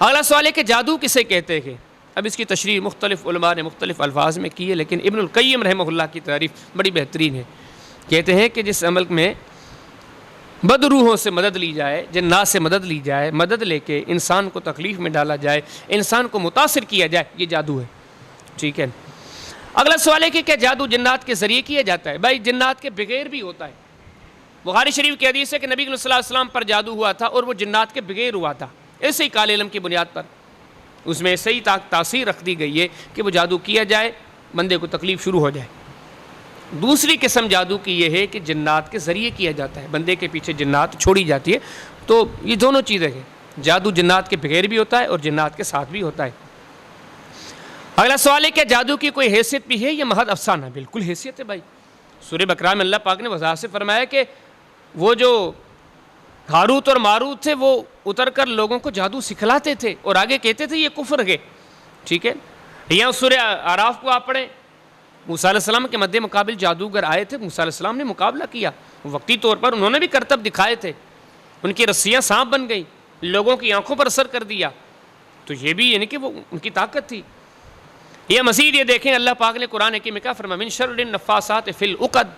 اگلا سوال ہے کہ جادو کسے کہتے ہیں؟ اب اس کی تشریح مختلف علماء نے مختلف الفاظ میں کی ہے، لیکن ابن القیم رحمہ اللہ کی تعریف بڑی بہترین ہے۔ کہتے ہیں کہ جس عمل میں بد روحوں سے مدد لی جائے، جنات سے مدد لی جائے، مدد لے کے انسان کو تکلیف میں ڈالا جائے، انسان کو متاثر کیا جائے، یہ جادو ہے، ٹھیک ہے۔ اگلا سوال ہے کہ کیا جادو جنات کے ذریعے کیا جاتا ہے؟ بھائی جنات کے بغیر بھی ہوتا ہے۔ بخاری شریف کی حدیث ہے کہ نبی صلی اللہ علیہ وسلم پر جادو ہوا تھا اور وہ جنات کے بغیر ہوا تھا، ایسے ہی کالے علم کی بنیاد پر اس میں صحیح تاثیر رکھ دی گئی ہے کہ وہ جادو کیا جائے، بندے کو تکلیف شروع ہو جائے۔ دوسری قسم جادو کی یہ ہے کہ جنات کے ذریعے کیا جاتا ہے، بندے کے پیچھے جنات چھوڑی جاتی ہے۔ تو یہ دونوں چیزیں ہیں، جادو جنات کے بغیر بھی ہوتا ہے اور جنات کے ساتھ بھی ہوتا ہے۔ اگلا سوال ہے کہ جادو کی کوئی حیثیت بھی ہے یا محض افسانہ؟ بالکل حیثیت ہے بھائی۔ سورہ بقرہ میں اللہ پاک نے وضاحت سے فرمایا کہ وہ جو ہاروت اور ماروت تھے وہ اتر کر لوگوں کو جادو سکھلاتے تھے اور آگے کہتے تھے یہ کفر ہے، ٹھیک ہے۔ یہاں سورہ اعراف کو آپ پڑھیں، موسیٰ علیہ السلام کے مد مقابل جادوگر آئے تھے، موسیٰ علیہ السلام نے مقابلہ کیا، وقتی طور پر انہوں نے بھی کرتب دکھائے تھے، ان کی رسیاں سانپ بن گئیں، لوگوں کی آنکھوں پر اثر کر دیا، تو یہ بھی یعنی کہ وہ ان کی طاقت تھی۔ یہ مزید یہ دیکھیں اللہ پاک نے قرآن حکیم میں کیا فرمایا، من شر النفاثات فی العقد،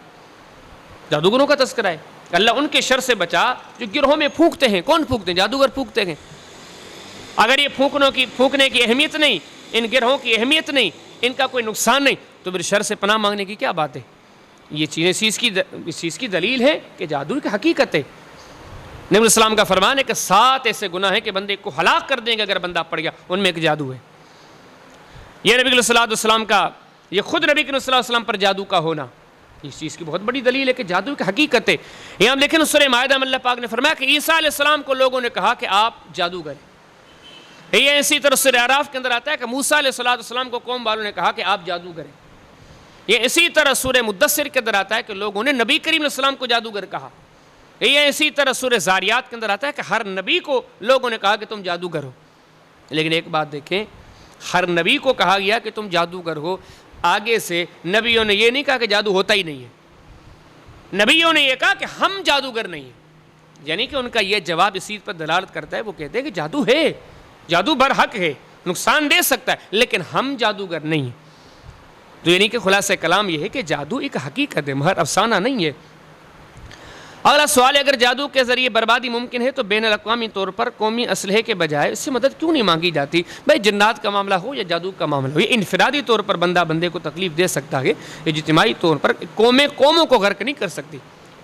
جادوگروں کا تذکرہ ہے، اللہ ان کے شر سے بچا جو گروہوں میں پھونکتے ہیں۔ کون پھونکتے ہیں؟ جادوگر پھونکتے ہیں۔ اگر یہ پھونکنے کی اہمیت نہیں، ان گروہوں کی اہمیت نہیں، ان کا کوئی نقصان نہیں، تو پھر شر سے پناہ مانگنے کی کیا بات ہے؟ یہ چیزیں اس چیز کی دلیل ہے کہ جادو کی حقیقت ہے۔ نبی علیہ السلام کا فرمان ہے کہ 7 ایسے گناہ ہیں کہ بندے کو ہلاک کر دیں گے اگر بندہ پڑ گیا، ان میں ایک جادو ہے۔ یہ نبی علیہ السلام کا، یہ خود نبی صلی اللہ علیہ وسلم پر جادو کا ہونا اس چیز کی بہت بڑی دلیل ہے کہ جادو کی حقیقت ہے۔ یہاں ہم دیکھیں سورہ مائدہ میں اللہ پاک نے فرمایا کہ عیسیٰ علیہ السلام کو لوگوں نے کہا کہ آپ جادوگر ہیں۔ یہ اسی طرح سورہ اعراف کے اندر آتا ہے کہ موسیٰ علیہ السلام کو قوم والوں نے کہا کہ آپ جادوگر ہیں۔ یہ اسی طرح سورہ مدثر کے اندر آتا ہے کہ لوگوں نے نبی کریم علیہ السلام کو جادوگر کہا۔ یہ اسی طرح سورہ زاریات کے اندر آتا ہے کہ ہر نبی کو لوگوں نے کہا کہ تم جادوگر ہو۔ لیکن ایک بات دیکھیں، ہر نبی کو کہا گیا کہ تم جادوگر ہو، آگے سے نبیوں نے یہ نہیں کہا کہ جادو ہوتا ہی نہیں ہے، نبیوں نے یہ کہا کہ ہم جادوگر نہیں ہیں۔ یعنی کہ ان کا یہ جواب اس چیز پر دلالت کرتا ہے، وہ کہتے ہیں کہ جادو ہے، جادو برحق ہے، نقصان دے سکتا ہے، لیکن ہم جادوگر نہیں ہیں۔ تو یعنی کہ خلاصہ کلام یہ ہے کہ جادو ایک حقیقت ہے، مہر افسانہ نہیں ہے۔ اگلا سوال ہے اگر جادو کے ذریعے بربادی ممکن ہے تو بین الاقوامی طور پر قومی اسلحے کے بجائے اس سے مدد کیوں نہیں مانگی جاتی؟ بھائی جنات کا معاملہ ہو یا جادو کا معاملہ ہو، یہ انفرادی طور پر بندہ بندے کو تکلیف دے سکتا ہے، اجتماعی طور پر قوموں کو غرق نہیں کر سکتی۔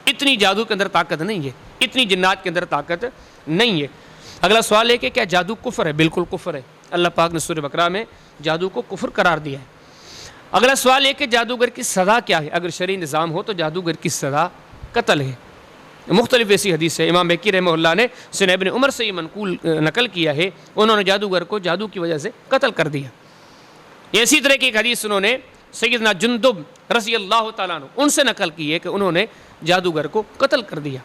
اتنی جادو کے اندر طاقت نہیں ہے، اتنی جنات کے اندر طاقت نہیں ہے۔ اگلا سوال ہے کہ کیا جادو کفر ہے؟ بالکل کفر ہے، اللہ پاک نے سورہ بقرہ میں جادو کو کفر قرار دیا ہے۔ اگلا سوال ہے کہ جادوگر کی سزا کیا ہے؟ اگر شرعی نظام ہو تو جادوگر کی سزا قتل ہے۔ مختلف ایسی حدیث ہے، امام بقی رحمہ اللہ نے سنن ابن عمر سے یہ نقل کیا ہے، انہوں نے جادوگر کو جادو کی وجہ سے قتل کر دیا۔ اسی طرح کی ایک حدیث انہوں نے سیدنا جندب رضی اللہ تعالیٰ عنہ ان سے نقل کی ہے کہ انہوں نے جادوگر کو قتل کر دیا۔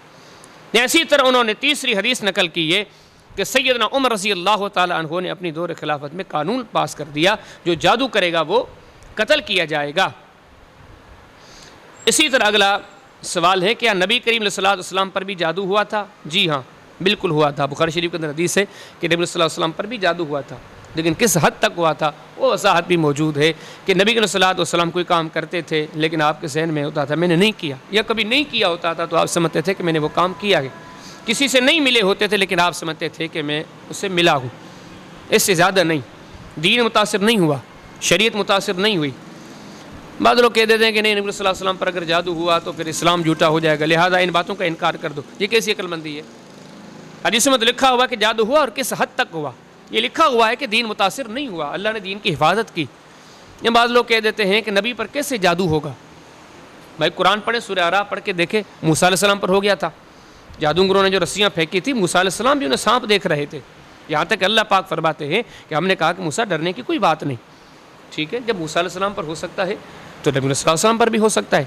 اسی طرح انہوں نے تیسری حدیث نقل کی ہے کہ سیدنا عمر رضی اللہ تعالیٰ عنہ نے اپنی دور خلافت میں قانون پاس کر دیا، جو جادو کرے گا وہ قتل کیا جائے گا۔ اسی طرح اگلا سوال ہے کیا نبی کریم علیہ الصلوۃ والسلام پر بھی جادو ہوا تھا؟ جی ہاں بالکل ہوا تھا۔ بخاری شریف کے اندر حدیث ہے کہ نبی صلی اللہ علیہ وسلم پر بھی جادو ہوا تھا، لیکن کس حد تک ہوا تھا وہ وضاحت بھی موجود ہے کہ نبی علیہ الصلوۃ والسلام کوئی کام کرتے تھے لیکن آپ کے ذہن میں ہوتا تھا میں نے نہیں کیا، یا کبھی نہیں کیا ہوتا تھا تو آپ سمجھتے تھے کہ میں نے وہ کام کیا ہے۔ کسی سے نہیں ملے ہوتے تھے لیکن آپ سمجھتے تھے کہ میں اس سے ملا ہوں، اس سے زیادہ نہیں۔ دین متاثر نہیں ہوا، شریعت متاثر نہیں ہوئی۔ بعض لوگ کہہ دیتے ہیں کہ نہیں نبی صلی اللہ علیہ وسلم پر اگر جادو ہوا تو پھر اسلام جھوٹا ہو جائے گا، لہذا ان باتوں کا انکار کر دو۔ یہ کیسی عقل مندی ہے؟ حدیث میں تو لکھا ہوا کہ جادو ہوا اور کس حد تک ہوا، یہ لکھا ہوا ہے کہ دین متاثر نہیں ہوا، اللہ نے دین کی حفاظت کی۔ یہ بعض لوگ کہہ دیتے ہیں کہ نبی پر کیسے جادو ہوگا؟ بھائی قرآن پڑھیں، سورہ اعراف پڑھ کے دیکھیں، موسیٰ علیہ السلام پر ہو گیا تھا، جادوگروں نے جو رسیاں پھینکی تھی موسیٰ علیہ السلام بھی انہیں سانپ دیکھ رہے تھے، یہاں تک اللہ پاک فرماتے ہیں کہ ہم نے کہا کہ موسیٰ ڈرنے کی کوئی بات نہیں، ٹھیک ہے، جب موسیٰ علیہ السلام پر ہو سکتا ہے تو نبی صلی اللہ علیہ وسلم پر بھی ہو سکتا ہے۔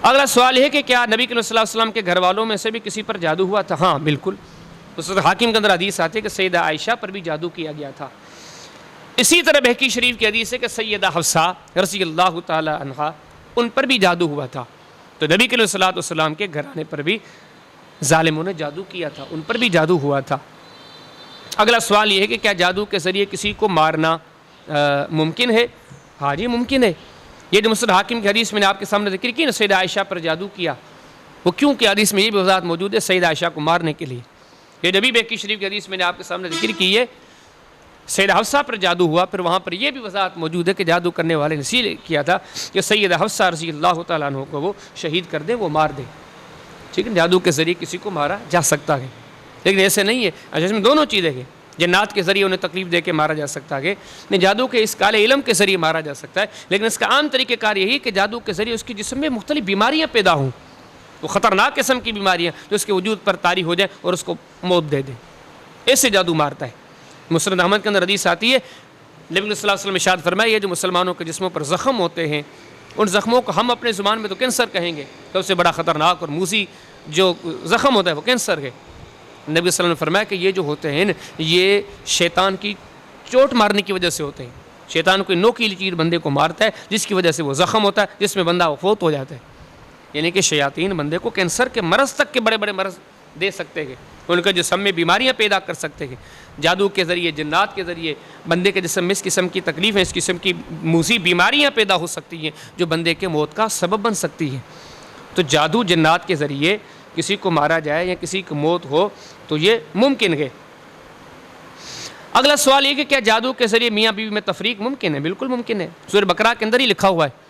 اگلا سوال ہے کہ کیا نبی صلی اللہ علیہ وسلم کے گھر والوں میں سے بھی کسی پر جادو ہوا تھا؟ ہاں بالکل، اس حاکم کے اندر حدیث آتی ہے کہ سیدہ عائشہ پر بھی جادو کیا گیا تھا۔ اسی طرح بہقی شریف کی حدیث ہے کہ سیدہ حفصہ رضی اللہ تعالی عنہا ان پر بھی جادو ہوا تھا۔ تو نبی صلی اللہ علیہ وسلم کے گھرانے پر بھی ظالموں نے جادو کیا تھا، ان پر بھی جادو ہوا تھا۔ اگلا سوال یہ ہے کہ کیا جادو کے ذریعے کسی کو مارنا ممکن ہے؟ ہاں جی ممکن ہے۔ یہ جو مستدرک حاکم کی حدیث میں نے آپ کے سامنے ذکر کی نا، سیدہ عائشہ پر جادو کیا، وہ کیوں کہ حدیث میں یہ بھی وضاحت موجود ہے سیدہ عائشہ کو مارنے کے لیے۔ یہ نبی بہقی شریف کی حدیث میں نے آپ کے سامنے ذکر کی ہے، سیدہ حفصہ پر جادو ہوا، پھر وہاں پر یہ بھی وضاحت موجود ہے کہ جادو کرنے والے نے اسی لیے کیا تھا کہ سیدہ حفصہ رضی اللہ تعالیٰ عنہ کو وہ شہید کر دیں، وہ مار دیں۔ ٹھیک ہے، جادو کے ذریعے کسی کو مارا جا سکتا ہے، لیکن ایسے نہیں ہے۔ اچھا، اس میں دونوں چیزیں ہیں، جنات کے ذریعے انہیں تکلیف دے کے مارا جا سکتا ہے، نہیں جادو کے اس کالے علم کے ذریعے مارا جا سکتا ہے، لیکن اس کا عام طریقہ کار یہی کہ جادو کے ذریعے اس کے جسم میں مختلف بیماریاں پیدا ہوں، وہ خطرناک قسم کی بیماریاں جو اس کے وجود پر طاری ہو جائیں اور اس کو موت دے دیں، ایسے جادو مارتا ہے۔ مسند احمد کے اندر حدیث آتی ہے، نبی صلی اللہ علیہ وسلم ارشاد فرمایا، یہ جو مسلمانوں کے جسموں پر زخم ہوتے ہیں، ان زخموں کو ہم اپنے زبان میں تو کینسر کہیں گے، سب سے بڑا خطرناک اور موذی جو زخم ہوتا ہے وہ کینسر ہے۔ نبی صلی اللہ علیہ وسلم نے فرمایا کہ یہ جو ہوتے ہیں یہ شیطان کی چوٹ مارنے کی وجہ سے ہوتے ہیں، شیطان کوئی نوکیلی چیز بندے کو مارتا ہے جس کی وجہ سے وہ زخم ہوتا ہے، جس میں بندہ فوت ہو جاتا ہے۔ یعنی کہ شیاطین بندے کو کینسر کے مرض تک کے بڑے بڑے مرض دے سکتے ہیں، ان کے جسم میں بیماریاں پیدا کر سکتے ہیں، جادو کے ذریعے، جنات کے ذریعے بندے کے جسم میں اس قسم کی تکلیفیں، اس قسم کی موذی بیماریاں پیدا ہو سکتی ہیں جو بندے کے موت کا سبب بن سکتی ہیں۔ تو جادو جنات کے ذریعے کسی کو مارا جائے یا کسی کی موت ہو تو یہ ممکن ہے۔ اگلا سوال یہ کہ کیا جادو کے ذریعے میاں بیوی میں تفریق ممکن ہے؟ بالکل ممکن ہے، سورہ بقرہ کے اندر ہی لکھا ہوا ہے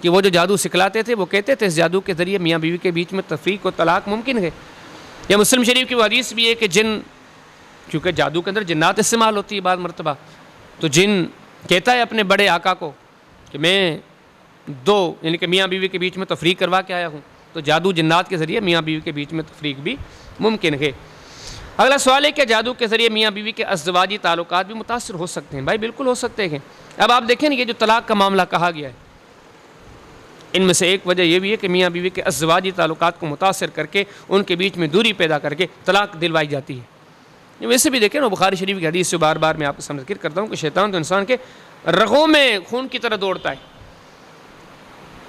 کہ وہ جو جادو سکھلاتے تھے وہ کہتے تھے اس جادو کے ذریعے میاں بیوی کے بیچ میں تفریق و طلاق ممکن ہے۔ یا مسلم شریف کی وہ حدیث بھی ہے کہ جن، کیونکہ جادو کے اندر جنات استعمال ہوتی ہے بعض مرتبہ، تو جن کہتا ہے اپنے بڑے آقا کو کہ میں دو، یعنی کہ میاں بیوی کے بیچ میں تفریق کروا کے آیا ہوں، تو جادو جنات کے ذریعے میاں بیوی کے بیچ میں تفریق بھی ممکن ہے۔ اگلا سوال ہے کہ جادو کے ذریعے میاں بیوی کے ازدواجی تعلقات بھی متاثر ہو سکتے ہیں؟ بھائی بالکل ہو سکتے ہیں۔ اب آپ دیکھیں نا، یہ جو طلاق کا معاملہ کہا گیا ہے، ان میں سے ایک وجہ یہ بھی ہے کہ میاں بیوی کے ازدواجی تعلقات کو متاثر کر کے ان کے بیچ میں دوری پیدا کر کے طلاق دلوائی جاتی ہے۔ ویسے بھی دیکھیں نا، بخاری شریف کی حدیث سے بار بار میں آپ کو سامنے ذکر کرتا ہوں کہ شیطان تو انسان کے رگوں میں خون کی طرح دوڑتا ہے۔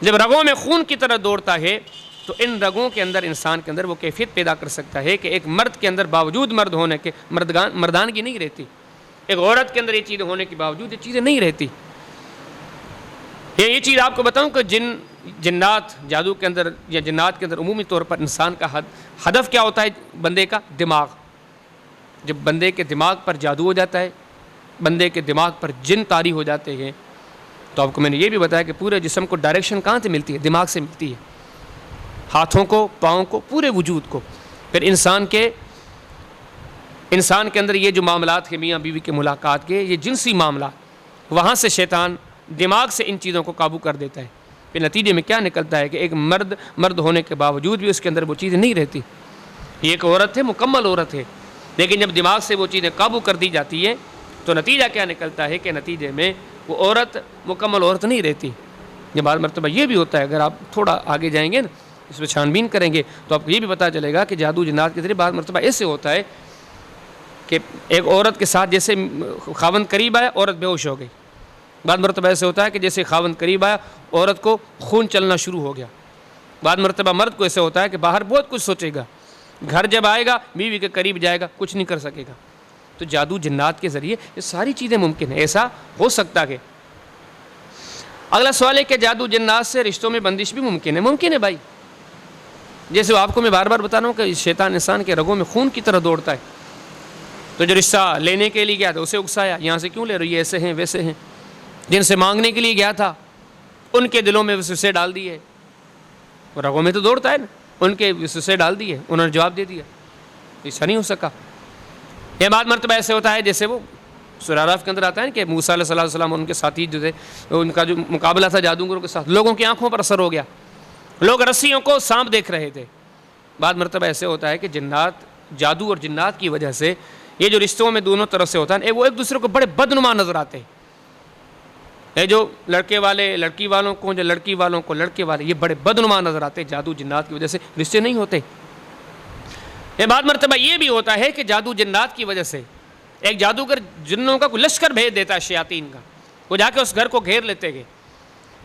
جب رگوں میں خون کی طرح دوڑتا ہے تو ان رگوں کے اندر انسان کے اندر وہ کیفیت پیدا کر سکتا ہے کہ ایک مرد کے اندر باوجود مرد ہونے کے مردانگی نہیں رہتی، ایک عورت کے اندر یہ چیزیں ہونے کے باوجود یہ چیزیں نہیں رہتی۔ یہ چیز آپ کو بتاؤں کہ جنات جادو کے اندر یا جنات کے اندر عمومی طور پر انسان کا ہدف کیا ہوتا ہے؟ بندے کا دماغ۔ جب بندے کے دماغ پر جادو ہو جاتا ہے، بندے کے دماغ پر جن طاری ہو جاتے ہیں، تو آپ کو میں نے یہ بھی بتایا کہ پورے جسم کو ڈائریکشن کہاں سے ملتی ہے؟ دماغ سے ملتی ہے، ہاتھوں کو، پاؤں کو، پورے وجود کو۔ پھر انسان کے اندر یہ جو معاملات ہیں میاں بیوی کے ملاقات کے، یہ جنسی معاملات، وہاں سے شیطان دماغ سے ان چیزوں کو قابو کر دیتا ہے۔ پھر نتیجے میں کیا نکلتا ہے کہ ایک مرد ہونے کے باوجود بھی اس کے اندر وہ چیزیں نہیں رہتی، یہ ایک عورت ہے، مکمل عورت ہے، لیکن جب دماغ سے وہ چیزیں قابو کر دی جاتی ہیں تو نتیجہ کیا نکلتا ہے کہ نتیجے میں وہ عورت مکمل عورت نہیں رہتی۔ یہ بعض مرتبہ یہ بھی ہوتا ہے، اگر آپ تھوڑا آگے جائیں گے نا، اس میں چھان بین کریں گے تو آپ کو یہ بھی پتہ چلے گا کہ جادو جنات کے ذریعے بعض مرتبہ ایسے ہوتا ہے کہ ایک عورت کے ساتھ جیسے خاوند قریب آیا، عورت بے ہوش ہو گئی۔ بعض مرتبہ ایسے ہوتا ہے کہ جیسے خاوند قریب آیا، عورت کو خون چلنا شروع ہو گیا۔ بعض مرتبہ مرد کو ایسے ہوتا ہے کہ باہر بہت کچھ سوچے گا، گھر جب آئے گا بیوی کے قریب جائے گا، کچھ نہیں کر سکے گا۔ تو جادو جنات کے ذریعے یہ ساری چیزیں ممکن ہیں، ایسا ہو سکتا ہے۔ اگلا سوال ہے کہ جادو جنات سے رشتوں میں بندش بھی ممکن ہے؟ ممکن ہے بھائی، جیسے آپ کو میں بار بار بتا رہا ہوں کہ شیطان انسان کے رگوں میں خون کی طرح دوڑتا ہے، تو جو رشتہ لینے کے لیے گیا تھا اسے اکسایا، یہاں سے کیوں لے رہی ہے، ایسے ہیں ویسے ہیں۔ جن سے مانگنے کے لیے گیا تھا ان کے دلوں میں وسوسے ڈال دیے، رگوں میں تو دوڑتا ہے نا، ان کے وسوسے ڈال دیے، انہوں نے جواب دے دیا، ایسا نہیں ہو سکا۔ یہ بعض مرتبہ ایسے ہوتا ہے جیسے وہ سورہ اعراف کے اندر آتا ہے کہ موسیٰ علیہ السلام اور ان کے ساتھی جو تھے، ان کا جو مقابلہ تھا جادوگروں کے ساتھ، لوگوں کی آنکھوں پر اثر ہو گیا، لوگ رسیوں کو سانپ دیکھ رہے تھے۔ بعض مرتبہ ایسے ہوتا ہے کہ جنات، جادو اور جنات کی وجہ سے یہ جو رشتوں میں دونوں طرف سے ہوتا ہے، وہ ایک دوسرے کو بڑے بدنما نظر آتے ہیں۔ یہ جو لڑکے والے لڑکی والوں کو، جو لڑکی والوں کو لڑکے والے، یہ بڑے بدنما نظر آتے ہیں۔ جادو جنات کی وجہ سے رشتے نہیں ہوتے۔ یہ بعض مرتبہ یہ بھی ہوتا ہے کہ جادو جنات کی وجہ سے ایک جادوگر جنوں کا کوئی لشکر بھیج دیتا ہے شیاطین کا، وہ جا کے اس گھر کو گھیر لیتے ہیں،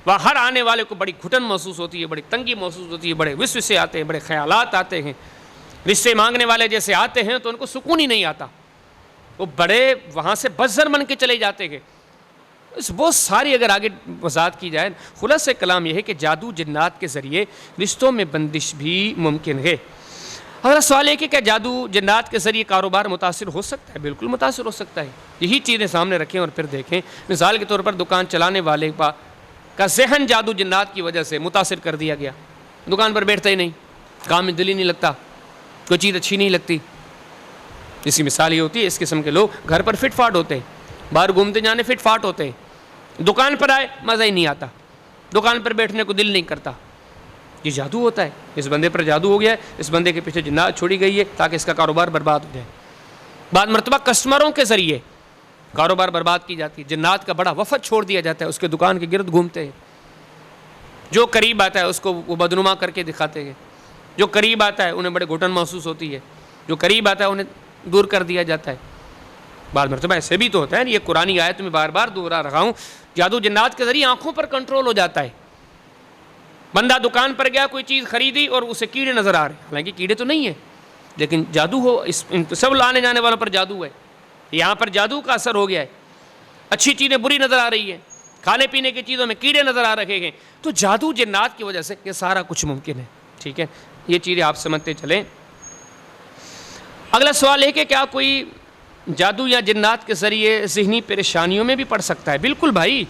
وہاں ہر آنے والے کو بڑی گھٹن محسوس ہوتی ہے، بڑی تنگی محسوس ہوتی ہے، بڑے وسوسے آتے ہیں، بڑے خیالات آتے ہیں، رشتے مانگنے والے جیسے آتے ہیں تو ان کو سکون ہی نہیں آتا، وہ بڑے وہاں سے بزر بن کے چلے جاتے ہیں. اس بہت ساری اگر آگے وضاحت کی جائے، خلاصہ کلام یہ ہے کہ جادو جنات کے ذریعے رشتوں میں بندش بھی ممکن ہے. اگلا سوال ہے کہ کیا جادو جنات کے ذریعے کاروبار متاثر ہو سکتا ہے؟ بالکل متاثر ہو سکتا ہے. یہی چیزیں سامنے رکھیں اور پھر دیکھیں. مثال کے طور پر دکان چلانے والے کا ذہن جادو جنات کی وجہ سے متاثر کر دیا گیا، دکان پر بیٹھتا ہی نہیں، کام میں دل ہی نہیں لگتا، کوئی چیز اچھی نہیں لگتی. اس کی مثال یہ ہوتی ہے اس قسم کے لوگ گھر پر فٹ فاٹ ہوتے ہیں، باہر گھومتے جانے فٹ فاٹ ہوتے ہیں، دکان پر آئے مزہ ہی نہیں آتا، دکان پر بیٹھنے کو دل نہیں کرتا. یہ جادو ہوتا ہے. اس بندے پر جادو ہو گیا ہے، اس بندے کے پیچھے جنات چھوڑی گئی ہے تاکہ اس کا کاروبار برباد ہو جائے. بعض مرتبہ کسٹمروں کے ذریعے کاروبار برباد کی جاتی ہے. جنات کا بڑا وفد چھوڑ دیا جاتا ہے، اس کے دکان کے گرد گھومتے ہیں. جو قریب آتا ہے اس کو وہ بدنما کر کے دکھاتے ہیں، جو قریب آتا ہے انہیں بڑے گھٹن محسوس ہوتی ہے، جو قریب آتا ہے انہیں دور کر دیا جاتا ہے. بعض مرتبہ ایسے بھی تو ہوتا ہے. یہ قرآنی آیت میں بار بار دوہرا رہا ہوں، جادو جنات کے ذریعے آنکھوں پر کنٹرول ہو جاتا ہے. بندہ دکان پر گیا، کوئی چیز خریدی اور اسے کیڑے نظر آ رہے ہیں، حالانکہ کیڑے تو نہیں ہیں لیکن جادو ہو. ان سب لانے جانے والوں پر جادو ہے. یہاں پر جادو کا اثر ہو گیا ہے. اچھی چیزیں بری نظر آ رہی ہیں، کھانے پینے کی چیزوں میں کیڑے نظر آ رہے ہیں. تو جادو جنات کی وجہ سے یہ سارا کچھ ممکن ہے. ٹھیک ہے، یہ چیزیں آپ سمجھتے چلیں. اگلا سوال ہے کہ کیا کوئی جادو یا جنات کے ذریعے ذہنی پریشانیوں میں بھی پڑ سکتا ہے؟ بالکل بھائی.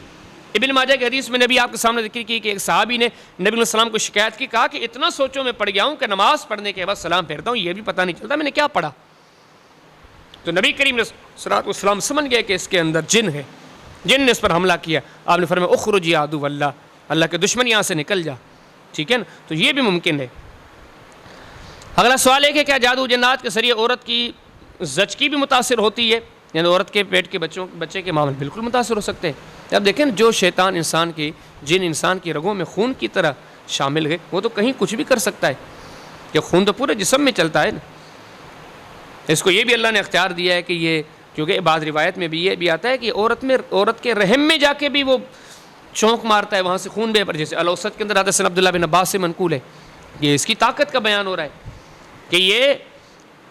ابن ماجہ کی حدیث میں نبی آپ کے سامنے ذکر کی کہ ایک صحابی نے نبی علیہ السلام کو شکایت کی، کہا کہ اتنا سوچوں میں پڑ گیا ہوں کہ نماز پڑھنے کے بعد سلام پھیرتا ہوں، یہ بھی پتہ نہیں چلتا میں نے کیا پڑھا. تو نبی کریم علیہ الصلوۃ والسلام سمجھ گئے کہ اس کے اندر جن ہے، جن نے اس پر حملہ کیا. آپ نے فرمایا اخرج یا عدو اللہ، اللہ کے دشمن یہاں سے نکل جا. ٹھیک ہے نا، تو یہ بھی ممکن ہے. اگلا سوال ہے کہ کیا جادو جنات کے ذریعے عورت کی زچگی بھی متاثر ہوتی ہے؟ یعنی عورت کے پیٹ کے بچے کے معاملے بالکل متاثر ہو سکتے ہیں. اب دیکھیں جو شیطان انسان کی جن انسان کی رگوں میں خون کی طرح شامل ہے وہ تو کہیں کچھ بھی کر سکتا ہے. کہ خون تو پورے جسم میں چلتا ہے نا. اس کو یہ بھی اللہ نے اختیار دیا ہے کہ یہ، کیونکہ بعض روایت میں بھی یہ بھی آتا ہے کہ عورت کے رحم میں جا کے بھی وہ چونک مارتا ہے، وہاں سے خون بہ پر. جیسے الاوسط کے اندر آتا ہے، سن عبداللہ بن عباس سے منقول ہے. یہ اس کی طاقت کا بیان ہو رہا ہے کہ یہ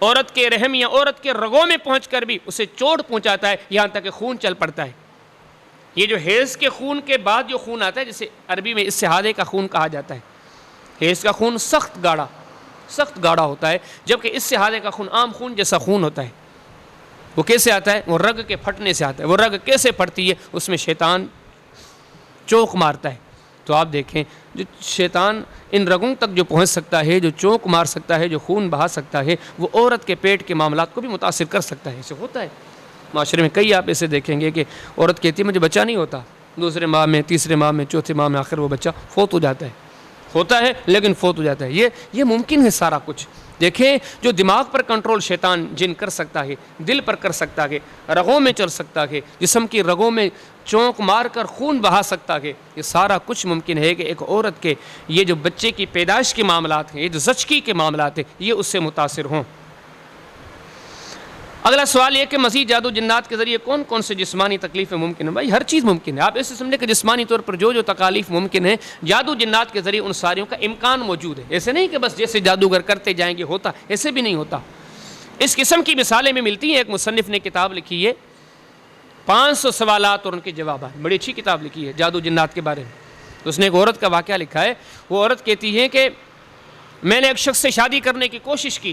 عورت کے رحم یا عورت کے رگوں میں پہنچ کر بھی اسے چوٹ پہنچاتا ہے، یہاں تک کہ خون چل پڑتا ہے. یہ جو حیض کے خون کے بعد جو خون آتا ہے، جسے عربی میں استحاضے کا خون کہا جاتا ہے. حیض کا خون سخت گاڑھا ہوتا ہے، جبکہ استحاضے کا خون عام خون جیسا خون ہوتا ہے. وہ کیسے آتا ہے؟ وہ رگ کے پھٹنے سے آتا ہے. وہ رگ کیسے پھٹتی ہے؟ اس میں شیطان چوک مارتا ہے. تو آپ دیکھیں جو شیطان ان رگوں تک جو پہنچ سکتا ہے، جو چوک مار سکتا ہے، جو خون بہا سکتا ہے، وہ عورت کے پیٹ کے معاملات کو بھی متاثر کر سکتا ہے. ایسے ہوتا ہے معاشرے میں. کئی آپ ایسے دیکھیں گے کہ عورت کہتی ہے مجھے بچہ نہیں ہوتا، دوسرے ماہ میں، تیسرے ماہ میں، چوتھے ماہ میں آخر وہ بچہ فوت ہو جاتا ہے. ہوتا ہے لیکن فوت ہو جاتا ہے. یہ ممکن ہے سارا کچھ. دیکھیں جو دماغ پر کنٹرول شیطان جن کر سکتا ہے، دل پر کر سکتا ہے، رگوں میں چل سکتا ہے، جسم کی رگوں میں چونک مار کر خون بہا سکتا ہے، یہ سارا کچھ ممکن ہے کہ ایک عورت کے یہ جو بچے کی پیدائش کے معاملات ہیں، یہ جو زچگی کے معاملات ہیں، یہ اس سے متاثر ہوں. اگلا سوال یہ کہ مزید جادو جنات کے ذریعے کون کون سے جسمانی تکلیفیں ممکن ہیں؟ بھائی ہر چیز ممکن ہے. آپ ایسے سمجھیں کہ جسمانی طور پر جو تکالیف ممکن ہے، جادو جنات کے ذریعے ان ساریوں کا امکان موجود ہے. ایسے نہیں کہ بس جیسے جادوگر کرتے جائیں گے ہوتا، ایسے بھی نہیں ہوتا. اس قسم کی مثالیں میں ملتی ہیں. ایک مصنف نے کتاب لکھی ہے 500 سوالات اور ان کے جوابات، بڑی اچھی کتاب لکھی ہے جادو جنات کے بارے میں. تو اس نے ایک عورت کا واقعہ لکھا ہے. وہ عورت کہتی ہے کہ میں نے ایک شخص سے شادی کرنے کی کوشش کی،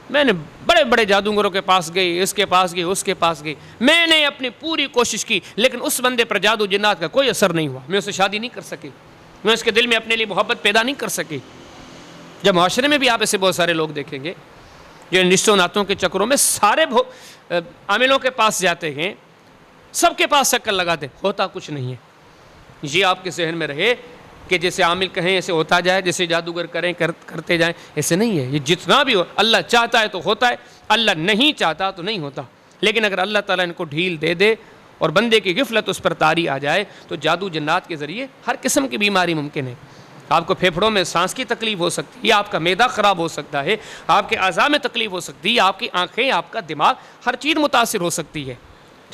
میں نے بڑے بڑے جادوگروں کے پاس گئی، اس کے پاس گئی، اس کے پاس گئی، میں نے اپنی پوری کوشش کی، لیکن اس بندے پر جادو جنات کا کوئی اثر نہیں ہوا. میں اسے شادی نہیں کر سکی، میں اس کے دل میں اپنے لیے محبت پیدا نہیں کر سکی. جب معاشرے میں بھی آپ ایسے بہت سارے لوگ دیکھیں گے جو رشتوں ناتوں کے چکروں میں سارے عاملوں کے پاس جاتے ہیں، سب کے پاس چکر لگاتے، ہوتا کچھ نہیں ہے. یہ آپ کے ذہن میں رہے کہ جیسے عامل کہیں ایسے ہوتا جائے، جیسے جادوگر کریں کرتے جائیں، ایسے نہیں ہے. یہ جتنا بھی ہو اللہ چاہتا ہے تو ہوتا ہے، اللہ نہیں چاہتا تو نہیں ہوتا. لیکن اگر اللہ تعالیٰ ان کو ڈھیل دے دے اور بندے کی غفلت اس پر طاری آ جائے تو جادو جنات کے ذریعے ہر قسم کی بیماری ممکن ہے. آپ کو پھیپھڑوں میں سانس کی تکلیف ہو سکتی ہے، آپ کا معدہ خراب ہو سکتا ہے، آپ کے اعضاء میں تکلیف ہو سکتی ہے، آپ کی آنکھیں، آپ کا دماغ، ہر چیز متاثر ہو سکتی ہے.